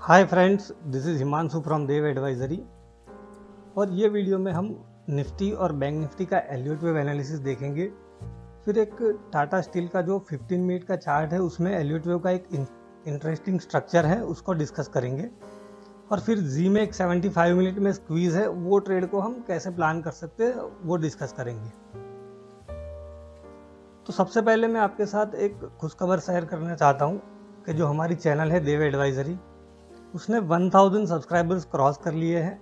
Hi friends, this is Himanshu from Dev Advisory. और ये video में हम निफ्टी और बैंक निफ्टी का एलियट वेव एनालिसिस देखेंगे। फिर एक टाटा स्टील का जो 15 मिनट का चार्ट है उसमें एलियट वेव का एक इंटरेस्टिंग स्ट्रक्चर है, उसको डिस्कस करेंगे। और फिर जी में एक 75 मिनट में स्क्वीज़ है, वो ट्रेड को हम कैसे प्लान कर सकते हैं वो डिस्कस करेंगे। तो सबसे पहले मैं आपके साथ एक खुशखबर शेयर करना चाहता हूँ कि जो हमारी चैनल है देव एडवाइजरी, उसने 1000 सब्सक्राइबर्स क्रॉस कर लिए हैं।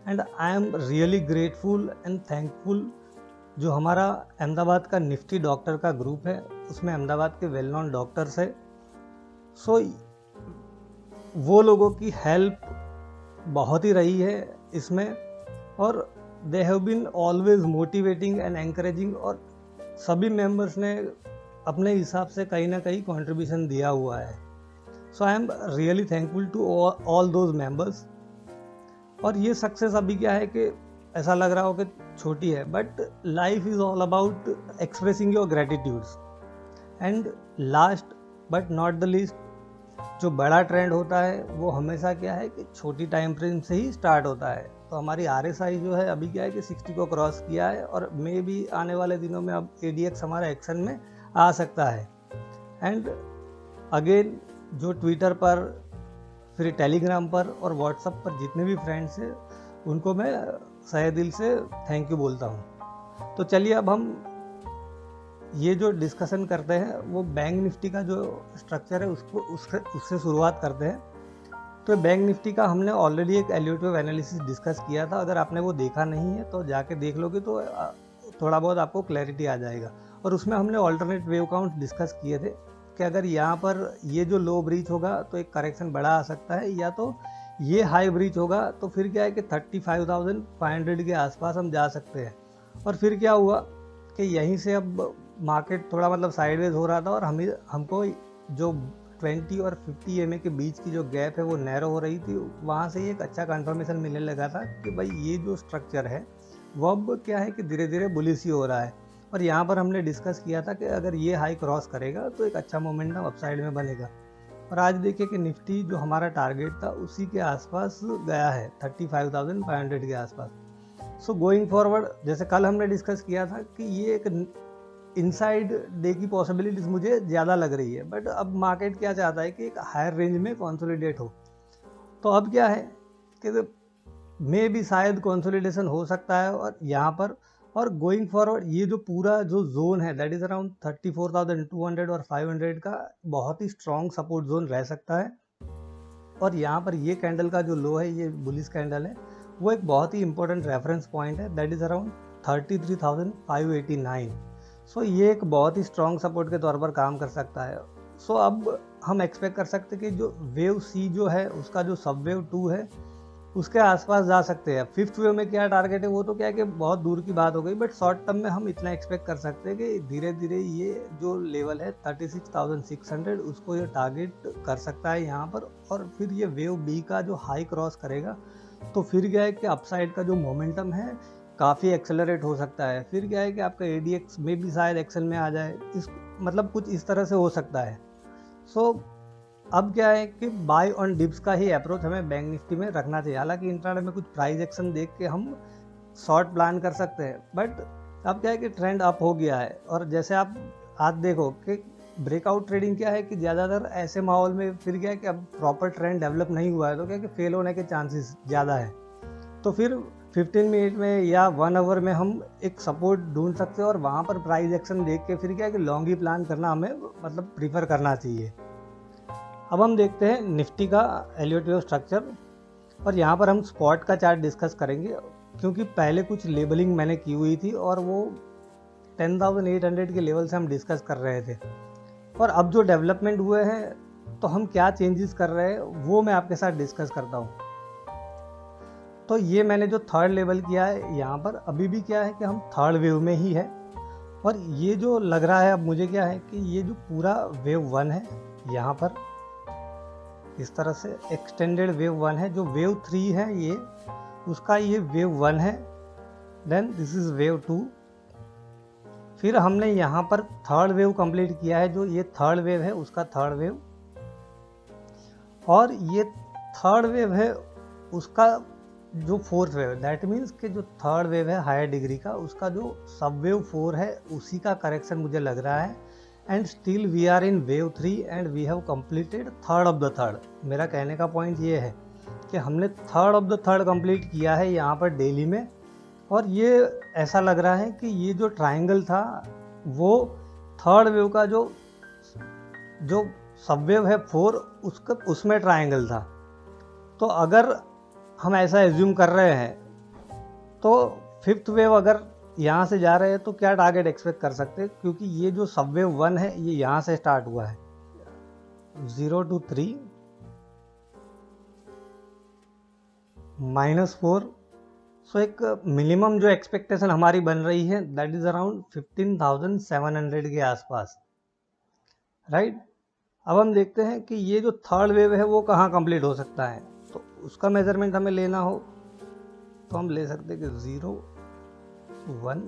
And I am really grateful and thankful. जो हमारा अहमदाबाद का निफ्टी डॉक्टर का ग्रुप है, उसमें अहमदाबाद के वेल नोन डॉक्टर्स है। सो वो लोगों की हेल्प बहुत ही रही है इसमें, और they have been always motivating and encouraging. और सभी मेंबर्स ने अपने हिसाब से कहीं ना कहीं कंट्रीब्यूशन दिया हुआ है। So I am really thankful to all those members. और ये सक्सेस अभी क्या है कि ऐसा लग रहा हो कि छोटी है, but life is all about expressing your gratitudes. And last but not the least, जो बड़ा ट्रेंड होता है वो हमेशा क्या है कि छोटी टाइम फ्रेम से ही स्टार्ट होता है। तो हमारी RSI जो है अभी क्या है कि 60 को क्रॉस किया है, और मे भी आने वाले दिनों में अब ADX हमारा एक्शन में आ सकता है। एंड अगेन, जो ट्विटर पर, फिर टेलीग्राम पर और व्हाट्सएप पर जितने भी फ्रेंड्स हैं उनको मैं सहे दिल से थैंक यू बोलता हूँ। तो चलिए अब हम ये जो डिस्कशन करते हैं वो बैंक निफ्टी का जो स्ट्रक्चर है उससे शुरुआत करते हैं। तो बैंक निफ्टी का हमने ऑलरेडी एक एलियट वेव एनालिसिस डिस्कस किया था। अगर आपने वो देखा नहीं है तो जाके देख लोगे तो थोड़ा बहुत आपको क्लैरिटी आ जाएगा। और उसमें हमने ऑल्टरनेट वेव काउंट डिस्कस किए थे कि अगर यहाँ पर ये जो लो ब्रीच होगा तो एक करेक्शन बड़ा आ सकता है, या तो ये हाई ब्रीच होगा तो फिर क्या है कि 35,500 के आसपास हम जा सकते हैं। और फिर क्या हुआ कि यहीं से अब मार्केट थोड़ा मतलब साइडवेज हो रहा था, और हमको जो 20 और 50 EMA के बीच की जो गैप है वो नैरो हो रही थी। वहाँ से एक अच्छा कंफर्मेशन मिलने लगा था कि भाई ये जो स्ट्रक्चर है वो अब क्या है कि धीरे धीरे बुलिश ही हो रहा है। और यहाँ पर हमने डिस्कस किया था कि अगर ये हाई क्रॉस करेगा तो एक अच्छा मोमेंटम अपसाइड में बनेगा। और आज देखिए कि निफ्टी जो हमारा टारगेट था उसी के आसपास गया है, 35,500 के आसपास। सो गोइंग फॉरवर्ड, जैसे कल हमने डिस्कस किया था कि ये एक इनसाइड डे की पॉसिबिलिटीज मुझे ज़्यादा लग रही है, बट अब मार्केट क्या चाहता है कि एक हायर रेंज में कंसोलिडेट हो। तो अब क्या है कि मे भी शायद कंसोलिडेशन हो सकता है और यहाँ पर। और गोइंग फॉरवर्ड ये जो पूरा जो जोन है दैट इज अराउंड 34,200 और 500 का बहुत ही स्ट्रॉन्ग सपोर्ट जोन रह सकता है। और यहाँ पर ये कैंडल का जो लो है, ये बुलिश कैंडल है, वो एक बहुत ही इंपॉर्टेंट रेफरेंस पॉइंट है, दैट इज अराउंड 33,589। सो ये एक बहुत ही स्ट्रॉन्ग सपोर्ट के तौर पर काम कर सकता है। सो अब हम एक्सपेक्ट कर सकते हैं कि जो वेव C जो है उसका जो सब वेव 2 है उसके आसपास जा सकते हैं। फिफ्थ वेव में क्या टारगेट है वो तो क्या है कि बहुत दूर की बात हो गई, बट शॉर्ट टर्म में हम इतना एक्सपेक्ट कर सकते हैं कि धीरे धीरे ये जो लेवल है 36,600 उसको ये टारगेट कर सकता है यहाँ पर। और फिर ये वेव B का जो हाई क्रॉस करेगा तो फिर क्या है कि अपसाइड का जो मोमेंटम है काफ़ी एक्सेलरेट हो सकता है। फिर क्या है कि आपका ADX में भी शायद एक्शन में आ जाए, इस मतलब कुछ इस तरह से हो सकता है। सो अब क्या है कि बाय ऑन डिप्स का ही अप्रोच हमें बैंक निफ्टी में रखना चाहिए। हालांकि इंट्राडे में कुछ प्राइस एक्शन देख के हम शॉर्ट प्लान कर सकते हैं, बट अब क्या है कि ट्रेंड अप हो गया है। और जैसे आप आज देखो कि ब्रेकआउट ट्रेडिंग क्या है कि ज़्यादातर ऐसे माहौल में फिर क्या है कि अब प्रॉपर ट्रेंड डेवलप नहीं हुआ है तो क्या है कि फेल होने के चांसेस ज़्यादा है। तो फिर 15 मिनट में या 1 आवर में हम एक सपोर्ट ढूंढ सकते हैं, और वहाँ पर प्राइस एक्शन देख के फिर क्या है कि लॉन्ग ही प्लान करना हमें मतलब प्रीफर करना चाहिए। अब हम देखते हैं निफ्टी का एलियट वेव स्ट्रक्चर, और यहाँ पर हम स्पॉट का चार्ट डिस्कस करेंगे, क्योंकि पहले कुछ लेबलिंग मैंने की हुई थी और वो 10,800 के लेवल से हम डिस्कस कर रहे थे। और अब जो डेवलपमेंट हुए हैं तो हम क्या चेंजेस कर रहे हैं वो मैं आपके साथ डिस्कस करता हूँ। तो ये मैंने जो थर्ड लेवल किया है यहाँ पर, अभी भी क्या है कि हम थर्ड वेव में ही है। और ये जो लग रहा है अब मुझे क्या है कि ये जो पूरा वेव 1 है यहाँ पर इस तरह से एक्सटेंडेड वेव 1 है, जो वेव 3 है ये उसका ये वेव 1 है, देन दिस इज वेव 2। फिर हमने यहाँ पर थर्ड वेव कंप्लीट किया है, जो ये थर्ड वेव है उसका थर्ड वेव। और ये थर्ड वेव है उसका जो फोर्थ वेव, दैट मीन्स कि जो थर्ड वेव है हायर डिग्री का, उसका जो सब वेव 4 है उसी का करेक्शन मुझे लग रहा है। And still we are in wave 3 and we have completed third of the third. मेरा कहने का पॉइंट ये है कि हमने third of the third complete किया है यहाँ पर दिल्ली में, और ये ऐसा लग रहा है कि ये जो ट्रायंगल था वो थर्ड वेव का जो सब वेव है 4 उसका उसमें ट्रायंगल था। तो अगर हम ऐसा एज्यूम कर रहे हैं तो फिफ्थ वेव अगर यहाँ से जा रहे हैं तो क्या टारगेट एक्सपेक्ट कर सकते हैं, क्योंकि ये जो सब वेव 1 है ये यहाँ से स्टार्ट हुआ है 0 to 3 -4। सो एक मिनिमम जो एक्सपेक्टेशन हमारी बन रही है दैट इज अराउंड 15,700 के आसपास, राइट। अब हम देखते हैं कि ये जो थर्ड वेव है वो कहाँ कंप्लीट हो सकता है, तो उसका मेजरमेंट हमें लेना हो तो हम ले सकते हैं कि 0 1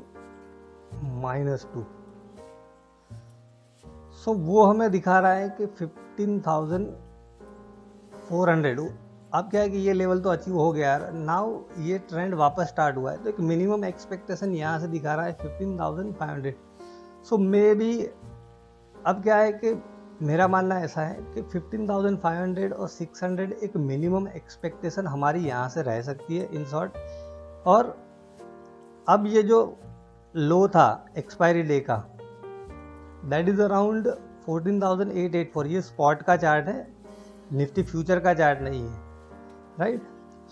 -2। सो वो हमें दिखा रहा है कि 15,400। अब क्या है कि ये लेवल तो अचीव हो गया यार, नाउ ये ट्रेंड वापस स्टार्ट हुआ है, तो एक मिनिमम एक्सपेक्टेशन यहाँ से दिखा रहा है 15,500। सो मे बी अब क्या है कि मेरा मानना ऐसा है कि 15,500 और 600 एक मिनिमम एक्सपेक्टेशन हमारी यहाँ से रह सकती है इन शॉर्ट। और अब ये जो लो था एक्सपायरी डे का दैट इज अराउंड 14,884, ये स्पॉट का चार्ट है, निफ्टी फ्यूचर का चार्ट नहीं है, राइट।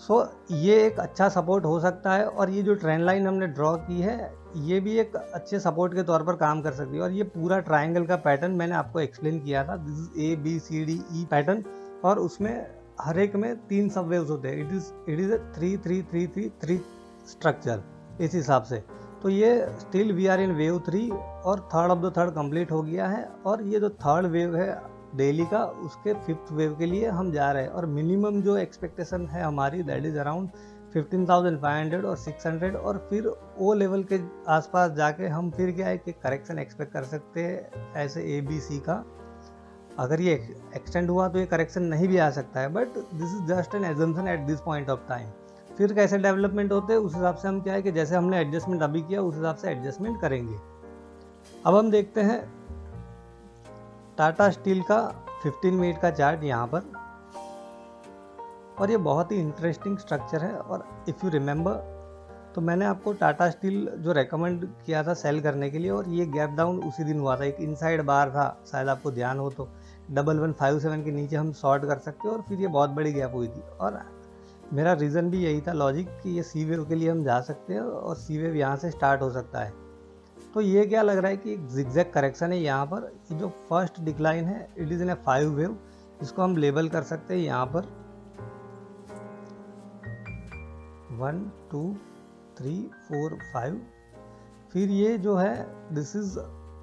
सो ये एक अच्छा सपोर्ट हो सकता है, और ये जो ट्रेंड लाइन हमने ड्रॉ की है ये भी एक अच्छे सपोर्ट के तौर पर काम कर सकती है। और ये पूरा ट्रायंगल का पैटर्न मैंने आपको एक्सप्लेन किया था, दिस इज ABCDE पैटर्न, और उसमें हर एक में 3 सब वेव्स होते हैं। इट इज 3 स्ट्रक्चर इस हिसाब से। तो ये still we are in wave 3 और third of the third complete हो गया है, और ये जो थर्ड वेव है डेली का उसके फिफ्थ वेव के लिए हम जा रहे हैं, और मिनिमम जो एक्सपेक्टेशन है हमारी दैट इज अराउंड 15,500 और 600, और फिर वो लेवल के आसपास जाके हम फिर क्या है कि करेक्शन एक्सपेक्ट कर सकते हैं ऐसे ABC का। अगर ये एक्सटेंड हुआ तो ये करेक्शन नहीं भी आ सकता है, but this is just an assumption at this point of time. फिर कैसे डेवलपमेंट होते हैं उस हिसाब से हम क्या है कि जैसे हमने एडजस्टमेंट अभी किया उस हिसाब से एडजस्टमेंट करेंगे। अब हम देखते हैं टाटा स्टील का 15 मिनट का चार्ट यहाँ पर, और ये बहुत ही इंटरेस्टिंग स्ट्रक्चर है। और इफ़ यू रिमेंबर तो मैंने आपको टाटा स्टील जो रेकमेंड किया था सेल करने के लिए, और ये गैप डाउन उसी दिन हुआ था, एक इनसाइड बार था, शायद आपको ध्यान हो तो 1157 के नीचे हम शॉर्ट कर सकते हैं, और फिर ये बहुत बड़ी गैप हुई थी। और मेरा रीज़न भी यही था लॉजिक कि ये सी वेव के लिए हम जा सकते हैं, और सी वेव यहाँ से स्टार्ट हो सकता है। तो ये क्या लग रहा है कि एक जिगजैग करेक्शन है यहाँ पर। ये जो फर्स्ट डिक्लाइन है it is in A 5 wave, इसको हम लेबल कर सकते हैं यहाँ पर 1 2 3 4 5। फिर ये जो है दिस इज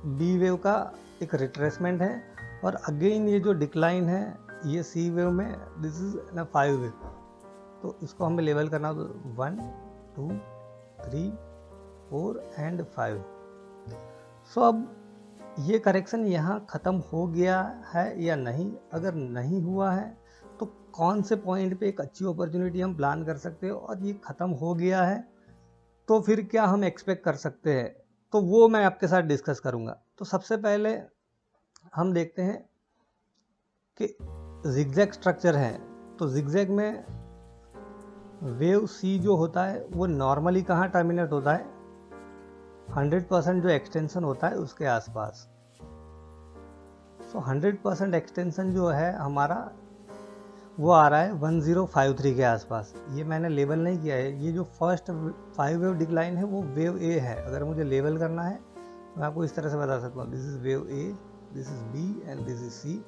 बी वेव का एक रिट्रेसमेंट है, और अगेन ये जो डिक्लाइन है ये सी वेव में दिस इज न 5 वेव। तो इसको हमें लेबल करना तो 1 2 3 4 एंड 5। सो अब ये करेक्शन यहाँ ख़त्म हो गया है या नहीं, अगर नहीं हुआ है तो कौन से पॉइंट पे एक अच्छी अपॉर्चुनिटी हम प्लान कर सकते हो, और ये ख़त्म हो गया है तो फिर क्या हम एक्सपेक्ट कर सकते हैं, तो वो मैं आपके साथ डिस्कस करूँगा। तो सबसे पहले हम देखते हैं कि जिगजैग स्ट्रक्चर है, तो जिगजैग में वेव सी जो होता है वो नॉर्मली कहाँ टर्मिनेट होता है, 100% जो एक्सटेंशन होता है उसके आसपास। सो 100% एक्सटेंशन जो है हमारा वो आ रहा है 1053 के आसपास। ये मैंने लेबल नहीं किया है, ये जो फर्स्ट 5 वेव डिक्लाइन है वो वेव ए है। अगर मुझे लेबल करना है तो मैं आपको इस तरह से बता सकता हूँ, this is wave A, this is B and this is C.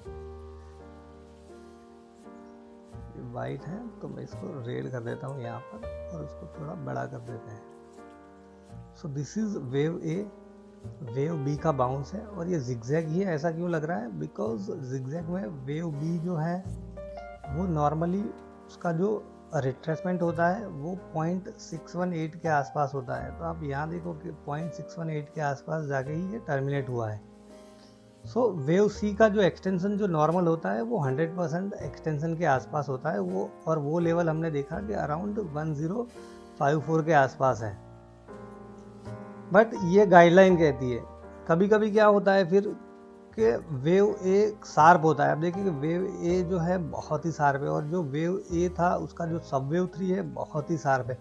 White है तो मैं इसको रेड कर देता हूँ यहाँ पर, और उसको थोड़ा बड़ा कर देते हैं। So this is wave A, wave B का बाउंस है, और ये जिगजैग ही है। ऐसा क्यों लग रहा है, बिकॉज जिगजैग में वेव बी जो है वो नॉर्मली उसका जो रिट्रेसमेंट होता है वो 0.618 के आसपास होता है। तो आप यहाँ देखो कि 0.618 के आसपास जाके ही ये टर्मिनेट हुआ है। सो वेव सी का जो एक्सटेंशन जो नॉर्मल होता है वो 100% एक्सटेंशन के आसपास होता है वो, और वो लेवल हमने देखा कि अराउंड 1054 के आसपास है। बट ये गाइडलाइन कहती है। कभी कभी क्या होता है फिर कि वेव ए शार्प होता है। आप देखिए कि वेव ए जो है बहुत ही शार्प है, और जो वेव ए था उसका जो सब वेव 3 है बहुत ही शार्प है।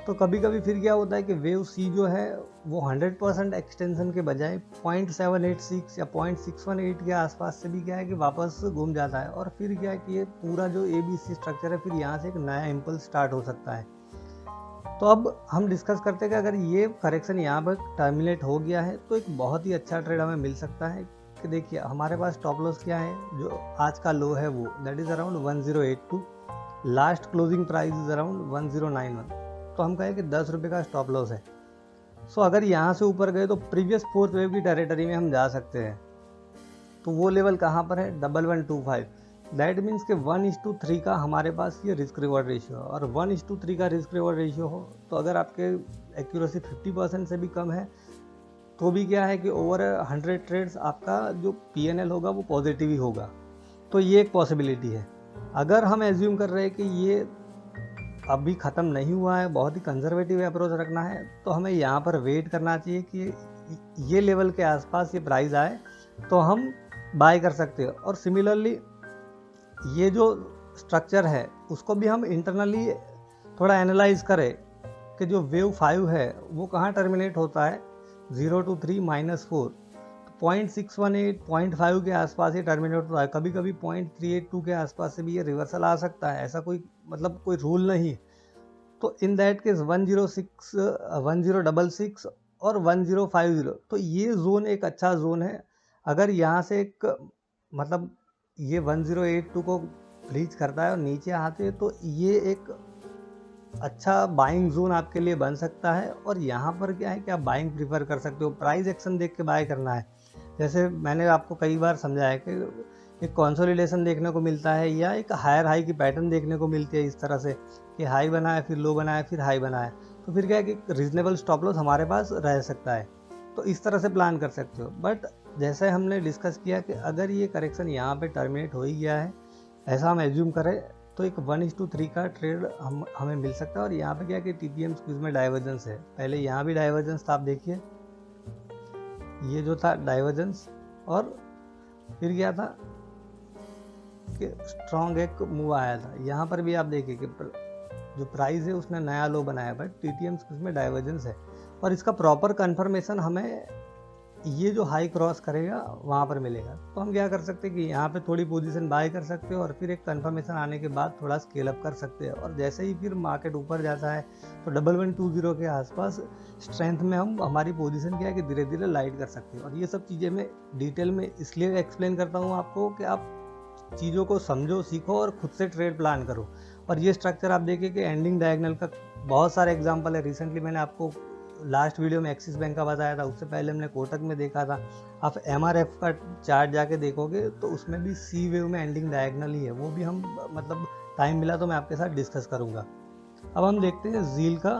तो कभी कभी फिर क्या होता है कि वेव सी जो है वो 100% एक्सटेंशन के बजाय 0.786 या 0.618 के आसपास से भी क्या है कि वापस घूम जाता है, और फिर क्या है कि ये पूरा जो ए बी सी स्ट्रक्चर है फिर यहाँ से एक नया इम्पल्स स्टार्ट हो सकता है। तो अब हम डिस्कस करते हैं कि अगर ये करेक्शन यहाँ पर टर्मिनेट हो गया है तो एक बहुत ही अच्छा ट्रेड हमें मिल सकता है। कि देखिए हमारे पास स्टॉप लॉस क्या है, जो आज का लो है वो that is around 1082, last closing price is around 1091। तो हम कहें कि 10 रुपये का स्टॉप लॉस है। सो अगर यहाँ से ऊपर गए तो प्रीवियस फोर्थ वेव की टेरिटरी में हम जा सकते हैं। तो वो लेवल कहाँ पर है, 1125। दैट मीन्स कि 1:3 का हमारे पास ये रिस्क रिवॉर्ड रेशियो है, और 1:3 का रिस्क रिवॉर्ड रेशियो हो तो अगर आपके एक्यूरेसी 50% से भी कम है तो भी क्या है कि ओवर 100 ट्रेड्स आपका जो PNL होगा वो पॉजिटिव ही होगा। तो ये एक पॉसिबिलिटी है। अगर हम एज्यूम कर रहे हैं कि ये अभी ख़त्म नहीं हुआ है, बहुत ही कंजर्वेटिव अप्रोच रखना है, तो हमें यहाँ पर वेट करना चाहिए कि ये लेवल के आसपास ये प्राइस आए तो हम बाय कर सकते हैं। और सिमिलरली ये जो स्ट्रक्चर है उसको भी हम इंटरनली थोड़ा एनालाइज करें कि जो वेव 5 है वो कहाँ टर्मिनेट होता है, 0 to 3 -4, 0.618 0.5 के आसपास ये टर्मिनेट होता है। कभी कभी 0.382 के आसपास से भी ये रिवर्सल आ सकता है, ऐसा कोई मतलब कोई रूल नहीं। तो इन दैट केस 106 1066 और 1050, तो ये जोन एक अच्छा जोन है। अगर यहाँ से एक मतलब ये 1082 को ब्रीच करता है और नीचे आते तो ये एक अच्छा बाइंग जोन आपके लिए बन सकता है। और यहाँ पर क्या है कि आप बाइंग प्रीफर कर सकते हो, प्राइस एक्शन देख के बाय करना है। जैसे मैंने आपको कई बार समझाया कि एक कंसोलिडेशन देखने को मिलता है या एक हायर हाई की पैटर्न देखने को मिलती है इस तरह से कि हाई बनाए फिर लो बनाए फिर हाई बनाए, तो फिर क्या है कि रीजनेबल स्टॉप लॉस हमारे पास रह सकता है। तो इस तरह से प्लान कर सकते हो। बट जैसे हमने डिस्कस किया कि अगर ये करेक्शन यहाँ पे टर्मिनेट हो ही गया है, ऐसा हम एज्यूम करें, तो एक 1:3 का ट्रेड हमें मिल सकता है। और यहाँ पे क्या कि TTM स्क्वीज में डाइवर्जेंस है, पहले यहाँ भी डाइवर्जेंस था, आप देखिए ये जो था डाइवर्जेंस, और फिर क्या था कि स्ट्रॉन्ग एक मूव आया था। यहाँ पर भी आप देखिए कि जो प्राइस है उसने नया लो बनाया, बट TTM स्क्वीज में डाइवर्जेंस है। और इसका प्रॉपर कंफर्मेशन हमें ये जो हाई क्रॉस करेगा वहाँ पर मिलेगा। तो हम क्या कर सकते हैं कि यहाँ पे थोड़ी पोजीशन बाय कर सकते हो, और फिर एक कंफर्मेशन आने के बाद थोड़ा स्केल अप कर सकते हैं। और जैसे ही फिर मार्केट ऊपर जाता है तो 1120 के आसपास स्ट्रेंथ में हम हमारी पोजीशन क्या है कि धीरे धीरे लाइट कर सकते हैं। और ये सब चीज़ें मैं डिटेल में इसलिए एक्सप्लेन करता हूँ आपको कि आप चीज़ों को समझो, सीखो और खुद से ट्रेड प्लान करो। और ये स्ट्रक्चर आप देखिए कि एंडिंग डायगोनल का बहुत सारे एग्जांपल है। रिसेंटली मैंने आपको लास्ट वीडियो में एक्सिस बैंक का बताया था, उससे पहले हमने कोटक में देखा था। आप MRF का चार्ट जाके देखोगे तो उसमें भी सी वेव में एंडिंग डायगोनल ही है। वो भी हम मतलब टाइम मिला तो मैं आपके साथ डिस्कस करूँगा। अब हम देखते हैं जील का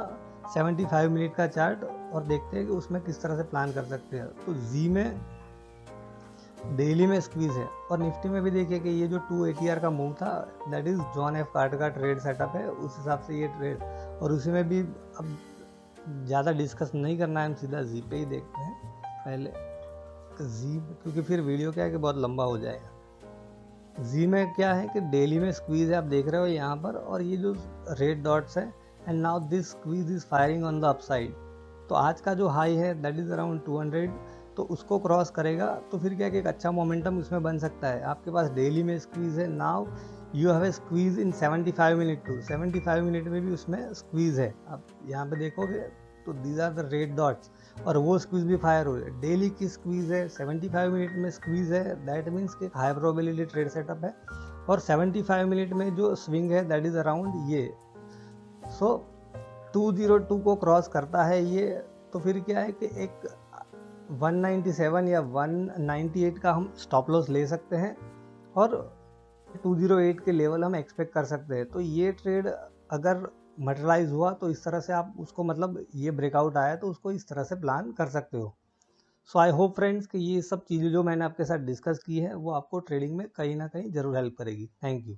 75 मिनट का चार्ट और देखते हैं कि उसमें किस तरह से प्लान कर सकते हैं। तो जी में डेली में स्क्वीज है, और निफ्टी में भी देखिए कि ये जो 2 ATR का मूव था that is John F Carter का ट्रेड सेटअप है, उस हिसाब से ये ट्रेड। और उसी में भी अब ज़्यादा डिस्कस नहीं करना है, हम सीधा जी पे ही देखते हैं पहले जी, क्योंकि फिर वीडियो क्या है कि बहुत लंबा हो जाएगा। जी में क्या है कि डेली में स्क्वीज है, आप देख रहे हो यहाँ पर, और ये जो रेड डॉट्स है, and now this squeeze is firing on the upside. तो आज का जो हाई है दैट इज अराउंड 200, तो उसको क्रॉस करेगा तो फिर क्या कि एक अच्छा मोमेंटम उसमें बन सकता है। आपके पास डेली में स्क्वीज है, now you have a squeeze in 75 minute to 75 minute में भी उसमें स्क्वीज है। आप यहाँ पे देखोगे तो these are the red dots, और वो स्क्वीज भी फायर हो रही है। डेली की स्क्वीज है, 75 मिनट में स्क्वीज है, दैट मीन्स कि हाई प्रोबेबिलिटी ट्रेड सेटअप है। और 75 मिनट में जो स्विंग है दैट इज अराउंड ये। सो 202 को क्रॉस करता है ये, तो फिर क्या है कि एक 197 या 198 का हम स्टॉप लॉस ले सकते हैं, और 208 के लेवल हम एक्सपेक्ट कर सकते हैं। तो ये ट्रेड अगर मटेरियलाइज हुआ तो इस तरह से आप उसको मतलब ये ब्रेकआउट आया तो उसको इस तरह से प्लान कर सकते हो। सो आई होप फ्रेंड्स कि ये सब चीज़ें जो मैंने आपके साथ डिस्कस की है वो आपको ट्रेडिंग में कहीं ना कहीं ज़रूर हेल्प करेगी। Thank you.